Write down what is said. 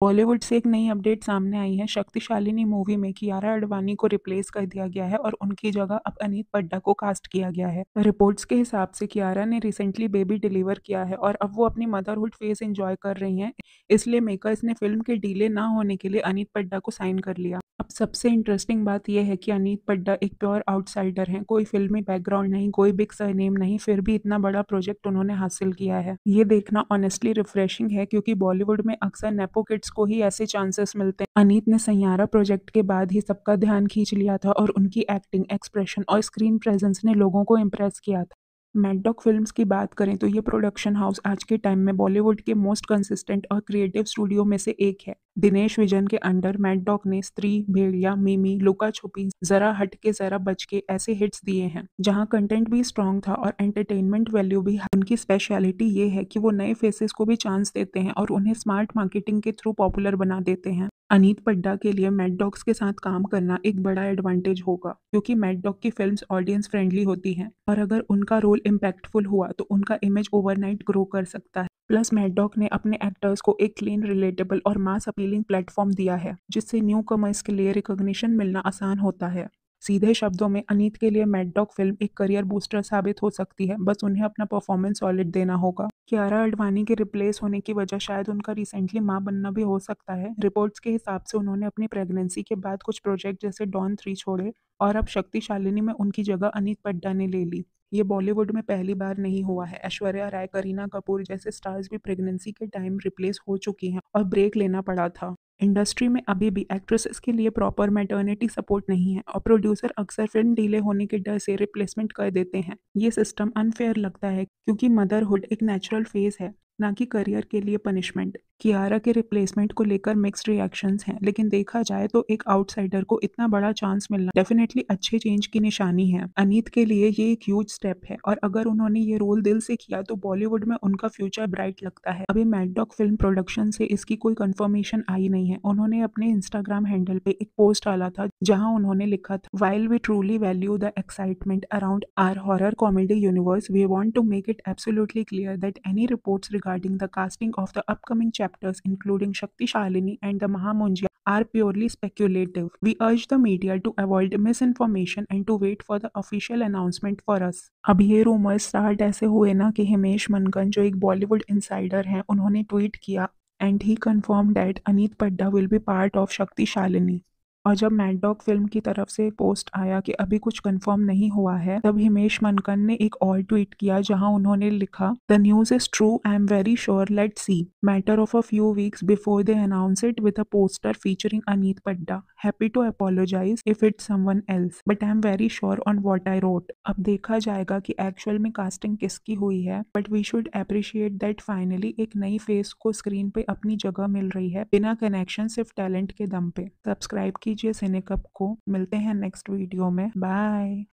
बॉलीवुड से एक नई अपडेट सामने आई है। शक्तिशालिनी मूवी में कियारा आडवाणी को रिप्लेस कर दिया गया है और उनकी जगह अब अनीत पड्डा को कास्ट किया गया है। रिपोर्ट्स के हिसाब से कियारा ने रिसेंटली बेबी डिलीवर किया है और अब वो अपनी मदरहुड फेज एंजॉय कर रही हैं। इसलिए मेकर्स ने फिल्म के डिले ना होने के लिए अनीत पड्डा को साइन कर लिया। अब सबसे इंटरेस्टिंग बात यह है कि अनीत पड्डा एक प्योर आउटसाइडर हैं, कोई फिल्मी बैकग्राउंड नहीं, कोई बिग सरनेम नहीं, फिर भी इतना बड़ा प्रोजेक्ट उन्होंने हासिल किया है। ये देखना ऑनेस्टली रिफ्रेशिंग है, क्योंकि बॉलीवुड में अक्सर नेपो किड्स को ही ऐसे चांसेस मिलते हैं। अनीत ने सैयारा प्रोजेक्ट के बाद ही सबका ध्यान खींच लिया था और उनकी एक्टिंग, एक्सप्रेशन और स्क्रीन प्रेजेंस ने लोगों को इम्प्रेस किया था। मैडॉक फिल्म्स की बात करें तो ये प्रोडक्शन हाउस आज के टाइम में बॉलीवुड के मोस्ट कंसिस्टेंट और क्रिएटिव स्टूडियो में से एक है। दिनेश विजन के अंडर मैडॉक ने स्त्री, भेड़िया, मिमी, लुका छुपी, जरा हट के जरा बच के ऐसे हिट्स दिए हैं, जहां कंटेंट भी स्ट्रांग था और एंटरटेनमेंट वैल्यू भी। उनकी स्पेशलिटी ये है कि वो नए फेसेस को भी चांस देते हैं और उन्हें स्मार्ट मार्केटिंग के थ्रू पॉपुलर बना देते हैं। अनीत पड्डा के लिए मैड डॉग्स के साथ काम करना एक बड़ा एडवांटेज होगा, क्योंकि मैड डॉग की फिल्म्स ऑडियंस फ्रेंडली होती हैं और अगर उनका रोल इम्पैक्टफुल हुआ तो उनका इमेज ओवरनाइट ग्रो कर सकता है। प्लस मैड डॉग ने अपने एक्टर्स को एक क्लीन, रिलेटेबल और मास अपीलिंग प्लेटफॉर्म दिया है, जिससे न्यू कमर्स के लिए रिकॉग्निशन मिलना आसान होता है। सीधे शब्दों में अनीत के लिए मैड डॉग फिल्म एक करियर बूस्टर साबित हो सकती है, बस उन्हें अपना परफॉर्मेंस सॉलिड देना होगा। कियारा आडवाणी के रिप्लेस होने की वजह शायद उनका रिसेंटली मां बनना भी हो सकता है। रिपोर्ट्स के हिसाब से उन्होंने अपनी प्रेगनेंसी के बाद कुछ प्रोजेक्ट जैसे डॉन 3 छोड़े और अब शक्तिशालिनी में उनकी जगह अनीत पड्डा ने ले ली। ये बॉलीवुड में पहली बार नहीं हुआ है। ऐश्वर्या राय, करीना कपूर जैसे स्टार्स भी प्रेगनेंसी के टाइम रिप्लेस हो चुकी हैं और ब्रेक लेना पड़ा था। इंडस्ट्री में अभी भी एक्ट्रेसेस के लिए प्रॉपर मैटर्निटी सपोर्ट नहीं है और प्रोड्यूसर अक्सर फिल्म डिले होने के डर से रिप्लेसमेंट कर देते हैं। ये सिस्टम अनफेयर लगता है, क्योंकि मदरहुड एक नेचुरल फेज है, ना कि करियर के लिए पनिशमेंट। कियारा के रिप्लेसमेंट को लेकर मिक्स्ड रिएक्शंस हैं, लेकिन देखा जाए तो एक आउटसाइडर को इतना बड़ा चांस मिलना डेफिनेटली अच्छे चेंज की निशानी है। अनीत के लिए ये एक ह्यूज स्टेप है और अगर उन्होंने ये रोल दिल से किया तो बॉलीवुड में उनका फ्यूचर ब्राइट लगता है। अभी मैड डॉग फिल्म प्रोडक्शन से इसकी कोई कंफर्मेशन आई नहीं है। उन्होंने अपने इंस्टाग्राम हैंडल पे एक पोस्ट डाला था, जहां उन्होंने लिखा था, "While we truly value the excitement around our horror comedy universe, we want to make it absolutely clear that any reports regarding the casting of the upcoming chapters, including Shakti Shalini and the Mahamunjya, are purely speculative. We urge the media to avoid misinformation and to wait for the official announcement for us." अब ये rumours start ऐसे हुए ना कि हिमेश मनगन, जो एक Bollywood insider हैं, उन्होंने ट्वीट किया, "and he confirm that Aneet Padda will be part of शक्ति शालिनी।" और जब मैड डॉग फिल्म की तरफ से पोस्ट आया कि अभी कुछ कंफर्म नहीं हुआ है, तब हिमेश मनकन ने एक और ट्वीट किया, जहां उन्होंने लिखा, "the news is true, I am very sure, let's see, matter of a few weeks before they announce it with a poster featuring Aneet Padda, happy to apologize if it's someone else, but I am very sure on what I wrote." अब देखा जाएगा कि actual में casting किसकी हुई है, but we should appreciate that finally एक नई फेस को स्क्रीन पे अपनी जगह मिल रही है, बिना कनेक्शन, सिर्फ टैलेंट के दम पे। सब्सक्राइब कीजिए सिनेकप को। मिलते हैं नेक्स्ट वीडियो में। बाय।